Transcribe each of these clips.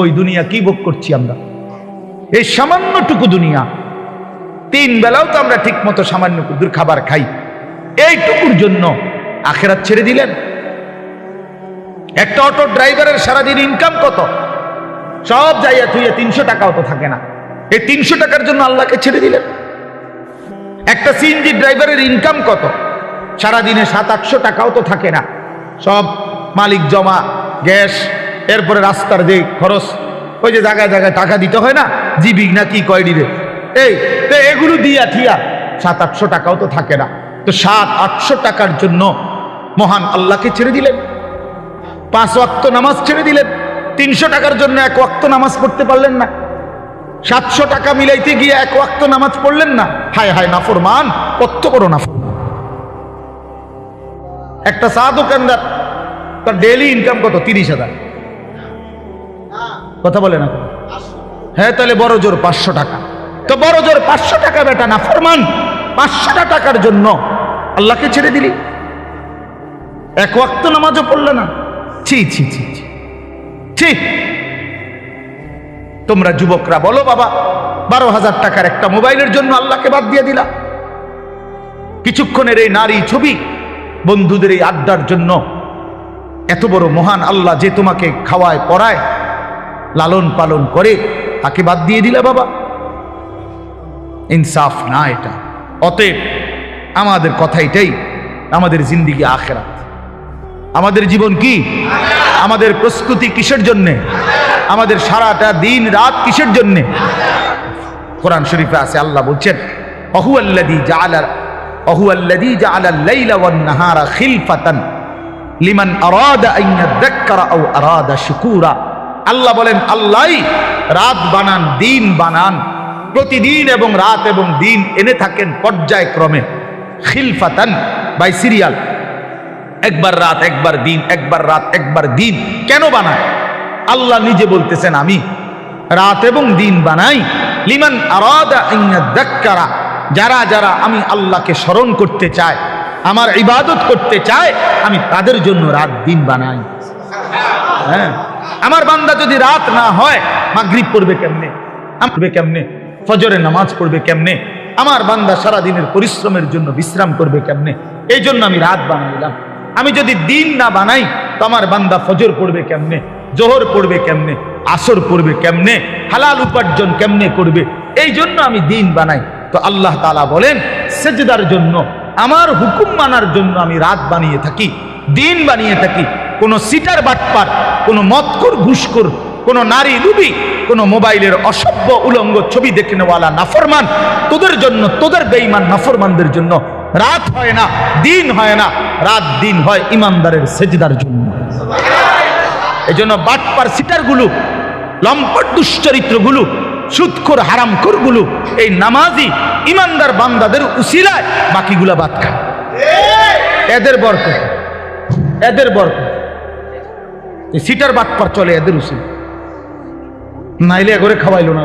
ওই দুনিয়া কি ভোগ করছি আমরা? এই সামান্যটুকু দুনিয়া, 3 বেলাও তো আমরা ঠিক মতো সামান্য কুদুর খাবার খাই, এইটুকুর জন্য আখেরাত ছেড়ে দিলেন। একটা অটো ড্রাইভারের সারাদিন ইনকাম কত? সব যাইয়া থুইয়া 300 টাকাও তো থাকে না। এই 300 টাকার জন্য আল্লাহকে ছেড়ে দিলেন। একটা সিএনজি ড্রাইভারের ইনকাম কত? সারাদিনে 700-800 টাকাও তো থাকে না। সব মালিক জমা, গ্যাস, এরপরে রাস্তার যে খরচ, ওই যে জায়গায় জায়গায় টাকা দিতে হয় না, জিবি না কি কয় দিবে, এই তো এগুলো দিয়া ঠিয়া 700-800 টাকাও তো থাকে না। তো 700-800 টাকার জন্য মহান আল্লাহকে ছেড়ে দিলেন। 5 ওয়াক্ত নামাজ ছেড়ে দিলেন। 300 টাকার জন্য 1 ওয়াক্ত নামাজ পড়তে পারলেন না। 700 টাকা মিলাইতে গিয়ে 1 ওয়াক্ত নামাজ পড়লেন না। হায় হায় নাফরমান, কত বড় নাফরমান। একটা চা দোকানদার, তার ডেইলি ইনকাম কত? 30,000। কথা বলে না? হ্যাঁ, তাহলে বড় জোর 500 টাকা। তো বড় জোর 500 টাকা বেটা নাফরমান, 500 টাকার জন্য আল্লাহকে ছেড়ে দিলি। 1 ওয়াক্ত নামাজও পড়লে না। ছি ছি ছি ছি ছি। তোমরা যুবকরা বলো বাবা, 12,000 টাকার একটা মোবাইলের জন্য আল্লাহকে বাদ দিয়ে দিলা। কিছুক্ষণের এই নারী ছবি, বন্ধুদের এই আড্ডার জন্য এত বড় মহান আল্লাহ যে তোমাকে খাওয়ায় পড়ায় লালন পালন করে, তাকে বাদ দিয়ে দিলা বাবা। ইনসাফ না এটা। অতএব আমাদের কথা এটাই, আমাদের জিন্দিগি আখিরাত। আমাদের জীবন কি? আমাদের প্রস্তুতি কিসের জন্যে? আমাদের সারাটা দিন রাত কিসের জন্যে? কোরআন শরীফে আছে, আল্লাহ বলছেন অহুয়াল্লাযী জাআলাল লাইলা ওয়ান নাহারা খিলফাতান লিমান আরাদা আন ইয়াযাক্কারা আও আরাদা শুকুরা। আল্লাহ বলেন, আল্লাহই রাত বানান, দিন বানান, প্রতিদিন এবং রাত এবং দিন এনে থাকেন পর্যায়ক্রমে। খিলফাতান বাই সিরিয়াল, একবার রাত একবার দিন, একবার রাত একবার দিন। কেন বানায়? আল্লাহ নিজে বলতেছেন, আমি রাত এবং দিন বানাই লিমান আরাদা আন ইয়াযাক্কারা, যারা যারা আমি আল্লাহকে স্মরণ করতে চায়, আমার ইবাদত করতে চায়, আমি তাদের জন্য রাত দিন বানাই। হ্যাঁ, আমার বান্দা যদি রাত না হয়, মাগরিব পড়বে কেমনে? কেমনে ফজরের নামাজ পড়বে কেমনে? আমার বান্দা সারা দিনের পরিশ্রমের জন্য বিশ্রাম করবে কেমনে? এই জন্য আমি রাত বানাইলাম। আমি যদি দিন না বানাই, তো আমার বান্দা ফজর পড়বে কেমনে, জোহর পড়বে কেমনে, আসর পড়বে কেমনে, হালাল উপার্জন কেমনে করবে? এই জন্য আমি দিন বানাই। তো আল্লাহ তাআলা বলেন, সেজদার জন্য, আমার হুকুম মানার জন্য আমি রাত বানিয়ে থাকি, দিন বানিয়ে থাকি। কোন সিটার বাটপার, কোন মদখোর, ঘুষখোর, কোন নারী লুবি, কোন মোবাইলের অসভ্য উলঙ্গ ছবি দেখে নেওয়ালা নাফরমান, তোদের জন্য, তোদের বেঈমান নাফরমানদের জন্য রাত হয় না, দিন হয় না। রাত দিন হয় ইমানদারের সেজদার জন্য। এই জন্য বাটপার সিটার গুলো, লম্পট দুশ্চরিত্র গুলো, সুদখোর হারামখোর গুলো এই নামাজি ইমানদার বান্দাদের উসিলায় বাকিগুলা বাদ খায়। এদের বরকত, এদের বরকত। এই সিটার বাটপার চলে এদের উসিলা, নাইলে এগরে খাওয়াইলো না।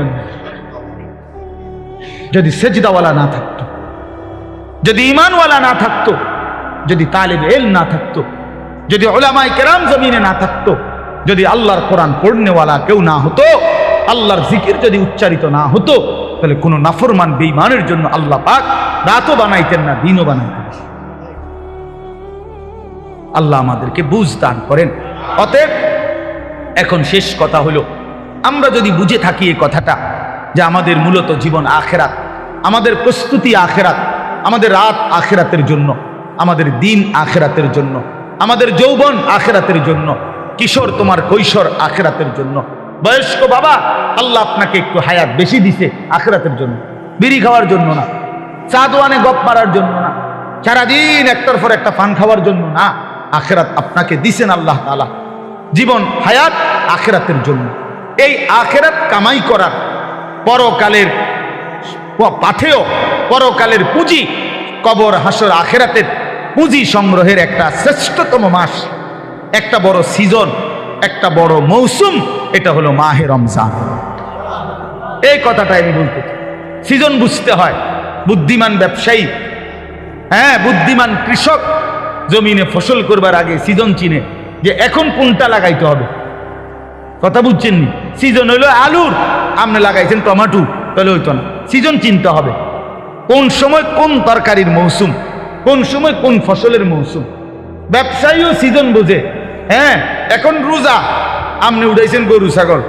যদি সেজদাওয়ালা না থাকতো, যদি ইমানওয়ালা না থাকতো, যদি তালিবে ইলম না থাকতো, যদি উলামায়ে কেরাম জমিনে না থাকতো, যদি আল্লাহর কোরআন পড়নেওয়ালা কেউ না হতো, আল্লাহর জিকির যদি উচ্চারিত না হতো, তাহলে কোনো নাফরমান বেঈমানের জন্য আল্লাহ পাক রাতও বানাইতেন না, দিনও বানাইতেন না। আল্লাহ আমাদেরকে বুঝ দান করেন। অতএব এখন শেষ কথা হলো, আমরা যদি বুঝে থাকি এই কথাটা যে আমাদের মূলত জীবন আখিরাত, আমাদের প্রস্তুতি আখিরাত, আমাদের রাত আখিরাতের জন্য, আমাদের দিন আখিরাতের জন্য, আমাদের যৌবন আখিরাতের জন্য, কিশোর তোমার কৈশোর আখিরাতের জন্য, বয়স্ক বাবা আল্লাহ আপনাকে একটু হায়াত বেশি দিছে আখিরাতের জন্য, বিড়ি খাওয়ার জন্য না, চা দোয়ানে গপ মারার জন্য না, সারাদিন একটার পর একটা পান খাওয়ার জন্য না। আখিরাত আপনাকে দিছেন আল্লাহ তাআলা, জীবন হায়াত আখিরাতের জন্য। এই আখিরাত কামাই করার, পরকালের পাথেয়, পরকালের পুঁজি, কবর হাসর আখিরাতের পুঁজি সংগ্রহের একটা শ্রেষ্ঠতম মাস, একটা বড় সিজন, একটা বড় মৌসুম, এটা হলো মাহে রমজান। এই কথাটা আমি বলতে চাই। সিজন বুঝতে হয়। বুদ্ধিমান ব্যবসায়ী, হ্যাঁ বুদ্ধিমান কৃষক জমিনে ফসল করবার আগে সিজন চিনে যে এখন কোনটা লাগাইতে হবে। কথা বুঝছেন নি? সিজন হইলো আলুর, আপনি লাগাইছেন টমেটো, তাহলে হইতো না। সিজন চিনতে হবে কোন সময় কোন তরকারির মৌসুম, কোন সময় কোন ফসলের মৌসুম। ব্যবসায়ীও সিজন বোঝে। হ্যাঁ, এখন রোজা, আপনি উঠাইছেন গরু ছাগল,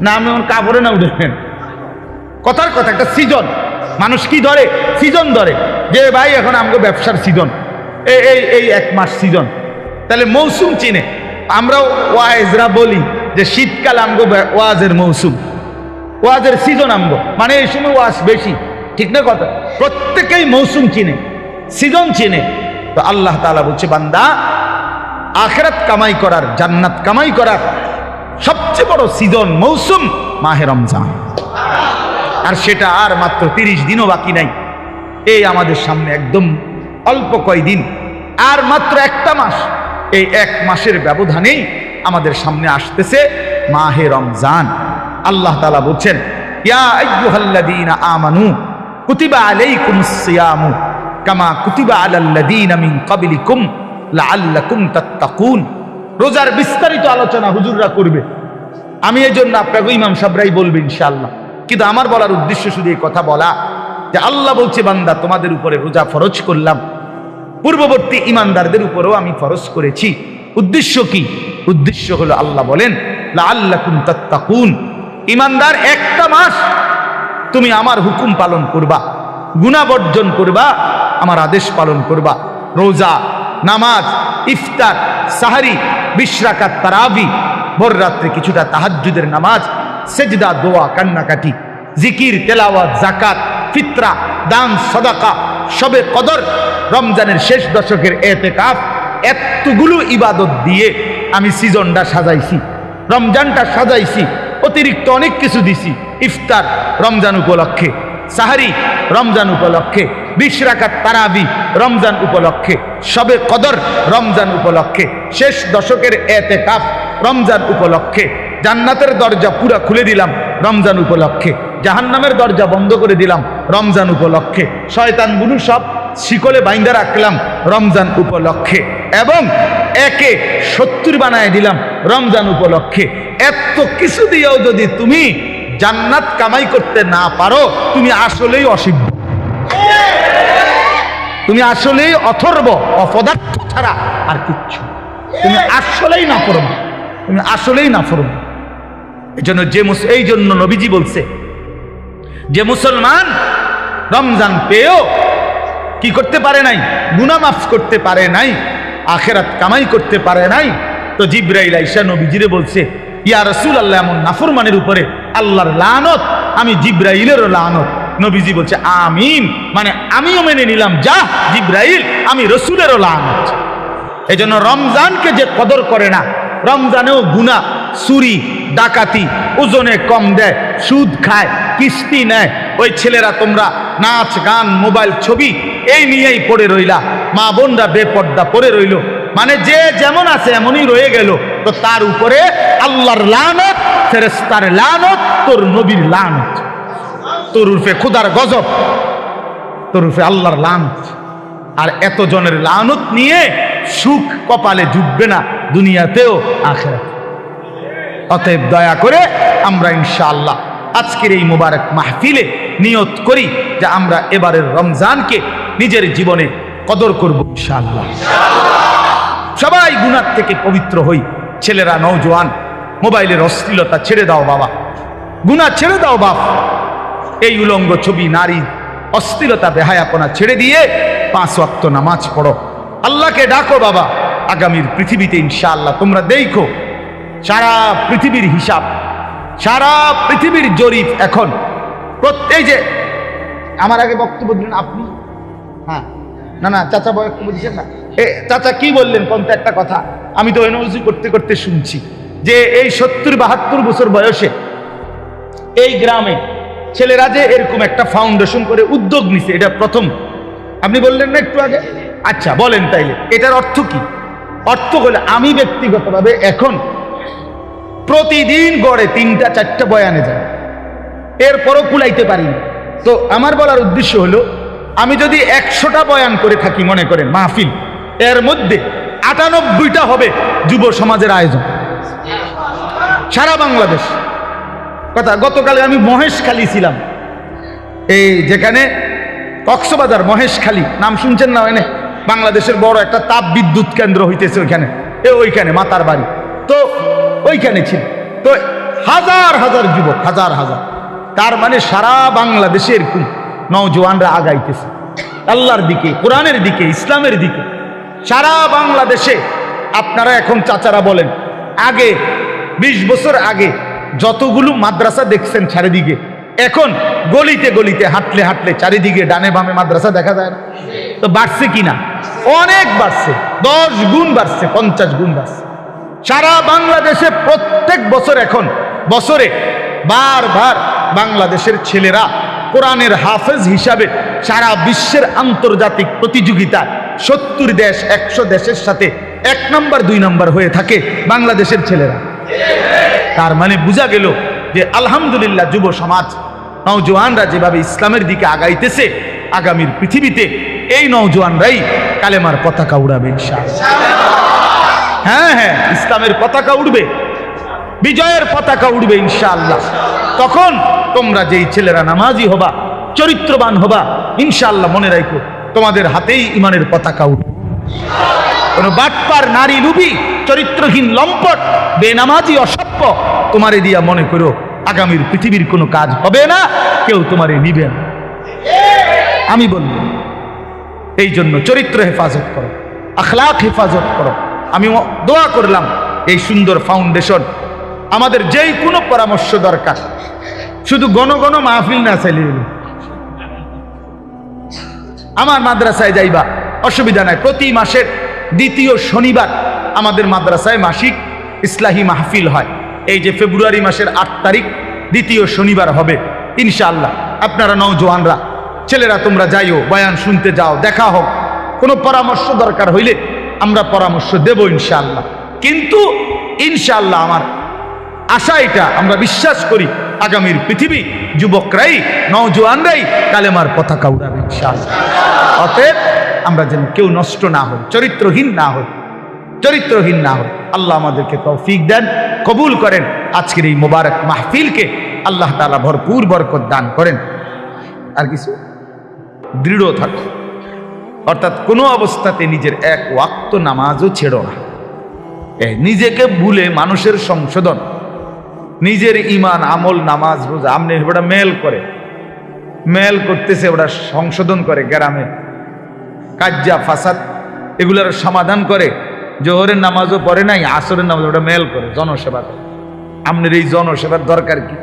না আপনি আমার কাপড়ে না উঠেছেন। কথার কথা, একটা সিজন। মানুষ কি ধরে? সিজন ধরে, যে ভাই এখন আমাকে ব্যবসার সিজন, এই 1 মাস সিজন। তাহলে মৌসুম চিনে। আমরাও ওয়াজরা বলি যে শীতকাল আমগো ওয়াজের মৌসুম, ওয়াজের সিজন আমগো, মানে এই সময় ওয়াজ বেশি। ঠিক না কথা? প্রত্যেকেই মৌসুম চিনে, সিজন চিনে। তো আল্লাহ তাআলা বলছে, বান্দা, আখিরাত কামাই করার, জান্নাত কামাই করার সবচেয়ে বড় সিজন, মৌসুম মাহে রমজান। আর সেটা আর মাত্র 30 দিনও বাকি নাই। এই আমাদের সামনে একদম অল্প কয়দিন, আর মাত্র 1টা মাস। এই 1 মাসের ব্যবধানেই আমাদের সামনে আসতেছে মাহে রমজান। আল্লাহ তাআলা বলছেন, ইয়া আইয়ুহাল্লাযীনা আমানু কুতিবা আলাইকুমুস সিয়ামু কামা কুতিবা আলাল্লাযীনা মিন ক্বাবলিকুম লাআল্লাকুম তাত্তাকুন। রোজার বিস্তারিত আলোচনা হুজুররা করবে, আমি এই জন্য আপনাকে ইমাম সাহেবরাই বলবে ইনশাআল্লাহ। কিন্তু আমার বলার উদ্দেশ্য শুধু এই কথা বলা যে আল্লাহ বলছে, বান্দা, তোমাদের উপরে রোজা ফরজ করলাম, পূর্ববর্তী ইমানদারদের উপরেও আমি ফরজ করেছি। উদ্দেশ্য কি? উদ্দেশ্য হলো আল্লাহ বলেন, লাআল্লাকুম তাত্তাকুন। ইমানদার 1টা মাস তুমি আমার হুকুম পালন করবা, গুনাহ বর্জন করবা, আমার আদেশ পালন করবা। রোজা, নামাজ, ইফতার, সাহারি, 20 রাকাত তারাবি, ভোর রাত্রে কিছুটা তাহাজ্জুদের নামাজ, সেজদা, দোয়া, কান্নাকাটি, জিকির, তেলাওয়াত, যাকাত, ফিতরা, দান, সাদাকা, শবে কদর, রমজানের শেষ দশকের ইতিকাফ, এতগুলো ইবাদত দিয়ে আমি সিজনটা সাজাইছি, রমজানটা সাজাইছি। অতিরিক্ত অনেক কিছু দিছি। ইফতার রমজান উপলক্ষে, সাহারি রমজান উপলক্ষে, 20 রাকাত তারাবি রমজান উপলক্ষে, শবে কদর রমজান উপলক্ষে, শেষ দশকের ইতিকাফ রমজান উপলক্ষে। জান্নাতের দরজা পুরা খুলে দিলাম রমজান উপলক্ষে, জাহান্নামের দরজা বন্ধ করে দিলাম রমজান উপলক্ষে, শয়তানগুলো সব শিকলে বাইন্ধা রাখলাম রমজান উপলক্ষে, এবং একে 70 বানায় দিলাম রমজান উপলক্ষে। এত কিছু দিয়েও যদি তুমি জান্নাত কামাই করতে না পারো, তুমি আসলেই অসিদ্ধ, তুমি আসলেই অথর্ব, অপদার্থ ছাড়া আর কিচ্ছু। তুমি আসলেই না পড়বে, তুমি আসলেই না পড়বে। এই জন্য নবীজি বলছে, যে মুসলমান রমজান পেয়েও কি করতে পারে নাই, গুনাহ মাফ করতে পারে নাই, আখিরাত কামাই করতে পারে নাই, তো জিবরাইল আইসা নবীজিরে বলছে, ইয়া রাসূলুল্লাহ, এমন নাফরমানের উপরে আল্লাহর লানত, আমি জিবরাইলেরও লানত। নবীজি বলছে আমিন, মানে আমিও মেনে নিলাম, যা জিবরাইল, আমি রাসূলেরও লানত। এই জন্য রমজানকে যে কদর করে না, রমজানেও গুনাহ, চুরি, ডাকাতি, ওজনে কম দেয়, সুদ খায়, কিস্তি নেয়, ওই ছেলেরা তোমরা নাচ গান, মোবাইল, ছবি এই নিয়েই পড়ে রইলা, মা বোনরা বেপর্দা পড়ে রইল, মানে যে যেমন আছে এমনই রয়ে গেল। তো তার উপরে আল্লাহর লানত, ফেরেশতার লানত, তোর নবীর লানত, তোর উর্ফে খোদার গজব, তোর উর্ফে আল্লাহর লানত। আর এত জনের লানত নিয়ে সুখ কপালে জুটবে না, দুনিয়াতেও আখিরাতে। অতএব দয়া করে আমরা ইনশাআল্লাহ আজকের এই মুবারক মাহফিলে নিয়ত করি যে আমরা এবারের রমজানকে নিজের জীবনে কদর করব ইনশাআল্লাহ। সবাই গুনাহ থেকে পবিত্র হই। ছেলেরা, নওজোয়ান, মোবাইলের অশ্লীলতা ছেড়ে দাও বাবা, গুনাহ ছেড়ে দাও বাপ, এই উলঙ্গ ছবি, নারী, অশ্লীলতা, বেহায়াপনা ছেড়ে দিয়ে 5 ওয়াক্ত নামাজ পড়ো, আল্লাহকে ডাকো বাবা। আগামীর পৃথিবীতে ইনশাআল্লাহ তোমরা দেখো, সারা পৃথিবীর হিসাব, সারা পৃথিবীর জরিপ এখন। প্রত্যেক যে আমার আগে বক্তব্য দিলেন আপনি, হ্যাঁ, না চাচা বক্তব্য দিচ্ছেন না, চাচা কি বললেন কোন একটা কথা, আমি তো এনার্জি করতে করতে শুনছি যে এই 70-72 বছর বয়সে এই গ্রামে ছেলেরা যে এরকম একটা ফাউন্ডেশন করে উদ্যোগ নিছে, এটা প্রথম। আপনি বললেন না একটু আগে? আচ্ছা বলেন তাইলে এটার অর্থ কি? অর্থ হলে আমি ব্যক্তিগতভাবে এখন প্রতিদিন গড়ে 3টা-4টা বয়ানে যাই, এরপরও কুলাইতে পারি না। তো আমার বলার উদ্দেশ্য হলো, আমি যদি 100টা বয়ান করে থাকি মনে করেন মাহফিল, এর মধ্যে 98টা হবে যুব সমাজের আয়োজন। সারা বাংলাদেশ কথা। গতকালে আমি মহেশখালী ছিলাম, এই যেখানে কক্সবাজার মহেশখালী নাম শুনছেন না? ওইখানে বাংলাদেশের বড় একটা তাপ বিদ্যুৎ কেন্দ্র হইতেছে ওইখানে, ওইখানে মাতার বাড়ি। তো ওইখানে ছিল তো হাজার হাজার যুবক, হাজার হাজার, তার মানে সারা বাংলাদেশে এরকম নওজোয়ানরা আগাইতেছে আল্লাহর দিকে, কোরআনের দিকে, ইসলামের দিকে। সারা বাংলাদেশে আপনারা এখন চাচারা বলেন, আগে 20 বছর আগে যতগুলো মাদ্রাসা দেখছেন চারিদিকে, এখন গলিতে গলিতে হাঁটলে হাঁটলে চারিদিকে ডানে বামে মাদ্রাসা দেখা যায় না? তো বাড়ছে কিনা? অনেক বাড়ছে, 10 গুণ বাড়ছে, 50 গুণ বাড়ছে। সারা বাংলাদেশে প্রত্যেক বছর এখন বছরে বারবার বাংলাদেশের ছেলেরা কোরআনের হাফেজ হিসাবে সারা বিশ্বের আন্তর্জাতিক প্রতিযোগিতায় 70 দেশ 100 দেশের সাথে 1 নম্বর 2 নম্বর হয়ে থাকে বাংলাদেশের ছেলেরা। তার মানে বোঝা গেল যে আলহামদুলিল্লাহ যুব সমাজ নওজোয়ানরা যেভাবে ইসলামের দিকে আগাইতেছে, আগামীর পৃথিবীতে এই নওজোয়ানরাই কালেমার পতাকা উড়াবে ইনশাআল্লাহ। হ্যাঁ হ্যাঁ, ইসলামের পতাকা উড়বে, বিজয়ের পতাকা উড়বে ইনশাআল্লাহ। তখন তোমরা যেই ছেলেরা নামাজি হবা, চরিত্রবান হবা, ইনশাআল্লাহ মনে রাখো তোমাদের হাতেই ইমানের পতাকা উঠবে। কোন বাটপার, নারী লুবি, চরিত্রহীন লম্পট, বেনামাজি, অসভ্য তোমারে দিয়া মনে করো আগামীর পৃথিবীর কোনো কাজ হবে না, কেউ তোমারে নিবে না। আমি বলব এই জন্য চরিত্র হেফাজত করো, আখলাক হেফাজত করো। আমি দোয়া করলাম এই সুন্দর ফাউন্ডেশন আমাদের যেই কোনো পরামর্শ দরকার, শুধু ঘন ঘন মাহফিল না চাইলে আমার মাদ্রাসায় যাইবা, অসুবিধা নাই। প্রতি মাসের 2য় শনিবার আমাদের মাদ্রাসায় মাসিক ইসলাহি মাহফিল হয়। এই যে ফেব্রুয়ারি মাসের 8 তারিখ 2য় শনিবার হবে ইনশাআল্লাহ। আপনারা নওজোয়ানরা, ছেলেরা তোমরা যাইও, বয়ান শুনতে যাও, দেখা হোক। কোনো পরামর্শ দরকার হইলে আমরা পরামর্শ দেব ইনশাআল্লাহ। কিন্তু ইনশাআল্লাহ আমার আশা এটা, আমরা বিশ্বাস করি আগামীর পৃথিবী যুবকরাই, নওজোয়ানরাই কালেমার পতাকা উড়াবে ইনশাআল্লাহ। অতএব আমরা যেন কেউ নষ্ট না হই, চরিত্রহীন না হই, চরিত্রহীন না হই। আল্লাহ আমাদেরকে তৌফিক দেন, কবুল করেন। আজকের এই মোবারক মাহফিলকে আল্লাহ তাআলা ভরপুর বরকত দান করেন। আর কিছু দৃঢ় থাকো, অর্থাৎ কোনো অবস্থাতে নিজের 1 ওয়াক্ত নামাজও ছেড়ো না। নিজেকে ভুলে মানুষের সংশোধন, নিজের ইমান, আমল, নামাজ, রোজা আমনে ওটা মেল করতেছে, ওটা সংশোধন করে, গ্রামে কাজ্জা ফাসাদ এগুলার সমাধান করে। জোহরের নামাজও পড়ে নাই, আসরের নামাজ ওটা মেল করে, জনসেবা করে। আপনার এই জনসেবার দরকার কি?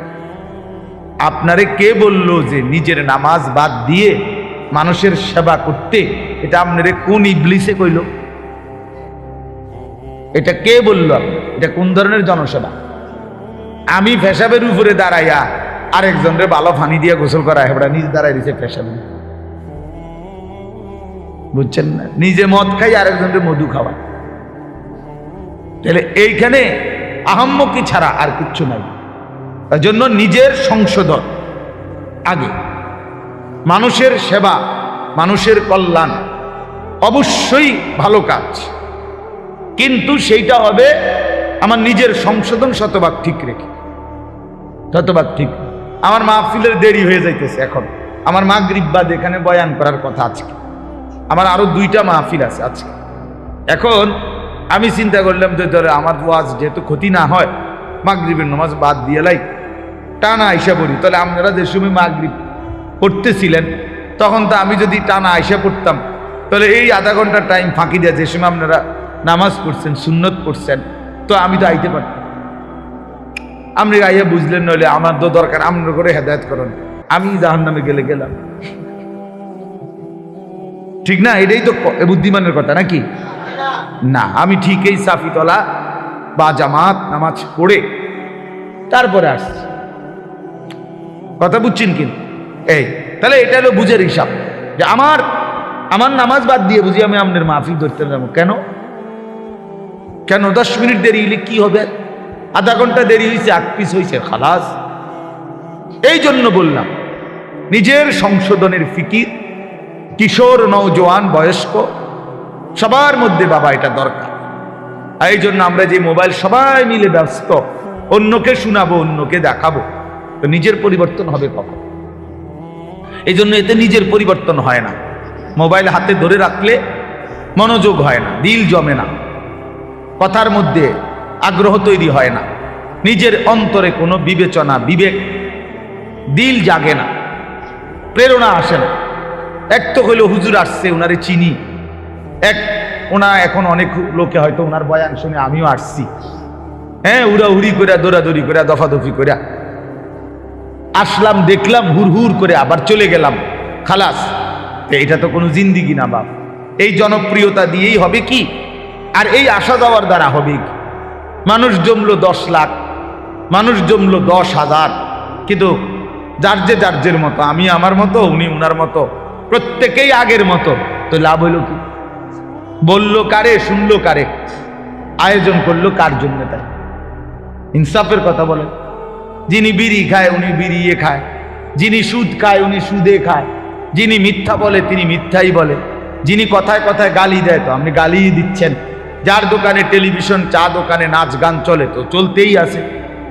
আপনারে কে বলল যে নিজের নামাজ বাদ দিয়ে মানুষের সেবা করতে? এটা আপনারে কোন ইবলিসে কইল? এটা কে বলল? এটা কোন ধরনের জনসেবা? আমি পেশাবের উপরে দাঁড়াইয়া আরেকজনরে ভালো পানি দিয়ে গোসল করা, হেবড়া নিজ দাঁড়াই দিছে পেশাবে, বুঝছেন না? নিজে মদ খাই, আরেকজনরে মধু খাওয়া। তাহলে এইখানে আহাম্মকি ছাড়া আর কিচ্ছু নাই। তার জন্য নিজের সংশোধন আগে, মানুষের সেবা, মানুষের কল্যাণ অবশ্যই ভালো কাজ, কিন্তু সেইটা হবে আমার নিজের সংশোধন শতভাগ ঠিক রেখে, শতভাগ ঠিক। আমার মাহফিলের দেরি হয়ে যাইতেছে, এখন আমার মাগরিব বাদ এখানে বয়ান করার কথা। আজকে আমার আরো 2টা মাহফিল আছে আজকে। এখন আমি চিন্তা করলাম যে ধরে আমার ওয়াজ যেহেতু ক্ষতি না হয়, মাগরিবের নামাজ বাদ দিয়ে লাই টানা আইসা পড়ি। তাহলে আপনারা যে সময় মাগরিব পড়তেছিলেন তখন তো আমি যদি টানা আইসা পড়তাম, তাহলে এই আধা ঘন্টা টাইম ফাঁকি দেওয়া, যে সময় আপনারা নামাজ পড়ছেন, সুন্নত পড়ছেন, তো আমি তো আইতে পারতাম। আপনি আইয়া বুঝলেন, নইলে আমার তো দরকার আপনার করে হেদায়েত করেন, আমি জাহান্নামে গেলে গেলাম। ঠিক না? এটাই তো বুদ্ধিমানের কথা নাকি না? আমি ঠিকই সাফিতলা বা জামাত নামাজ পড়ে তারপরে আসছি, কথা বুঝছেন? কিন্তু এই তাহলে এটা হলো বুঝের হিসাব যে আমার নামাজ বাদ দিয়ে বুঝি আমি আপনার মাহফিল ধরতে যাবো। কেন 10 মিনিট দেরি হইলে কি হবে? আধা ঘন্টা দেরি হয়েছে, 8 পিস হয়েছে, খালাস। এই জন্য বললাম নিজের সংশোধনের ফিকির, কিশোর, নওজোয়ান, বয়স্ক সবার মধ্যে বাবা এটা দরকার। এই জন্য আমরা যে মোবাইল সবাই মিলে ব্যস্ত, অন্যকে শোনাবো, অন্যকে দেখাবো, তো নিজের পরিবর্তন হবে কখন? এই জন্য এতে নিজের পরিবর্তন হয় না। মোবাইল হাতে ধরে রাখলে মনোযোগ হয় না, দিল জমে না, কথার মধ্যে আগ্রহ তৈরি হয় না, নিজের অন্তরে কোনো বিবেচনা, বিবেক, দিল জাগে না, প্রেরণা আসে না। এক তো হইল হুজুর আসছে, ওনারে চিনি, এক ওনা এখন অনেক লোকে হয়তো ওনার বয়ান শুনে আমিও আসছি, হ্যাঁ, উড়াউড়ি করে, দৌড়াদৌড়ি করে, দফাদফি করে আসলাম, দেখলাম, হুর হুর করে আবার চলে গেলাম, খালাস। এটা তো কোনো জিন্দিগি না বাপ। এই জনপ্রিয়তা দিয়েই হবে কি? আর এই আসা যাওয়ার দ্বারা হবে কি? মানুষ জমলো 10 লাখ, মানুষ জমলো 10,000, কিন্তু যার যে মতো, আমি আমার মতো, উনি উনার মতো, প্রত্যেকেই আগের মতো, তো লাভ হইল কি? বললো কারে, শুনলো কারে, আয়োজন করলো কার জন্য? তাই ইনসাফের কথা বলে। যিনি বিড়ি খায় উনি বিড়িয়ে খায়, যিনি সুদ খায় উনি সুদে খায়, যিনি মিথ্যা বলে তিনি মিথ্যাই বলে, যিনি কথায় কথায় গালি দেয় তো আপনি গালিই দিচ্ছেন, যার দোকানে টেলিভিশন, চা দোকানে নাচ গান চলে তো চলতেই আছে,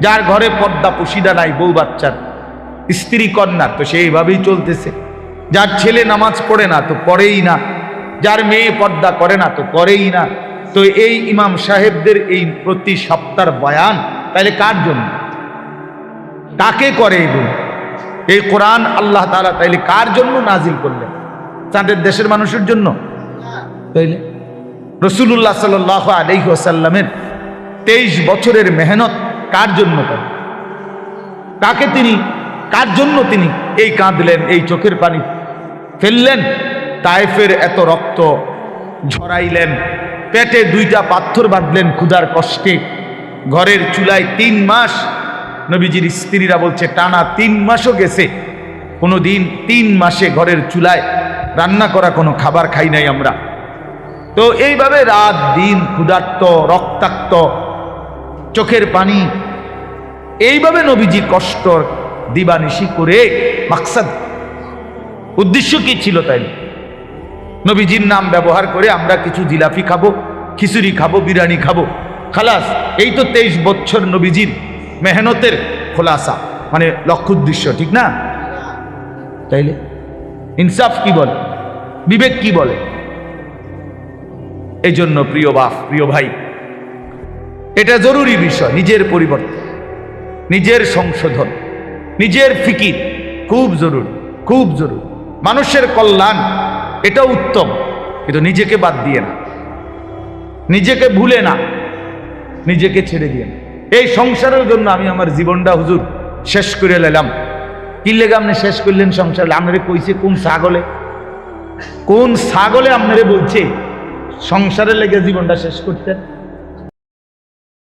যার ঘরে পর্দা পুশিদা নাই, বউ বাচ্চার, স্ত্রী কন্যার, তো সেইভাবেই চলতেছে, যার ছেলে নামাজ পড়ে না তো পড়েই না, যার মেয়ে পর্দা করে না তো করেই না। তো এই ইমাম সাহেবদের এই প্রতি সপ্তাহের বয়ান তাহলে কার জন্য? কাকে করে এগুলো? এই কোরআন আল্লাহ তাআলা তাইলে কার জন্য নাজিল করলেন? তাদের দেশের মানুষের জন্য? তাইলে রাসূলুল্লাহ সাল্লাল্লাহু আলাইহি ওয়াসাল্লামের 23 বছরের মেহনত কার জন্য করেন? কাকে তিনি, কার জন্য তিনি এই কাঁদলেন, এই চোখের পানি ফেললেন, তায়েফের এত রক্ত ঝরাইলেন, পেটে 2টা পাথর বাঁধলেন ক্ষুধার কষ্টে, ঘরের চুলায় 3 মাস, নবীজির স্ত্রীরা বলছে টানা 3 মাসও গেছে, কোনো দিন 3 মাসে ঘরের চুলায় রান্না করা কোনো খাবার খাই নাই আমরা। তো এইভাবে রাত দিন ক্ষুধার্ত, রক্তাক্ত, চোখের পানি, এইভাবে নবীজি কষ্ট দিবানিশি করে, মাকসাদ, উদ্দেশ্য কি ছিল? তাই নবীজির নাম ব্যবহার করে আমরা কিছু জিলাপি খাবো, খিচুড়ি খাবো, বিরিয়ানি খাবো, খালাস। এই তো 23 বছর নবীজির মেহনতের খোলাসা, মানে লক্ষ্য উদ্দেশ্য, ঠিক না? তাইলে ইনসাফ কি বলে, বিবেক কি বলে? এই জন্য প্রিয় বাপ, প্রিয় ভাই, এটা জরুরি বিষয়। নিজের পরিবর্তন, নিজের সংশোধন, নিজের ফিকির খুব জরুরি, খুব জরুরি। মানুষের কল্যাণ এটা উত্তম, কিন্তু নিজেকে বাদ দিয়ে না, নিজেকে ভুলে না, নিজেকে ছেড়ে দিয়ে না। এই সংসারের জন্য আমি আমার জীবনটা হুজুর শেষ করে নিলাম। কি লেগে আপনি শেষ করলেন সংসার? আপনারে কইছে কোন ছাগলে, কোন ছাগলে আপনারে বলছে সংসারের লেগে জীবনটা শেষ করতেন?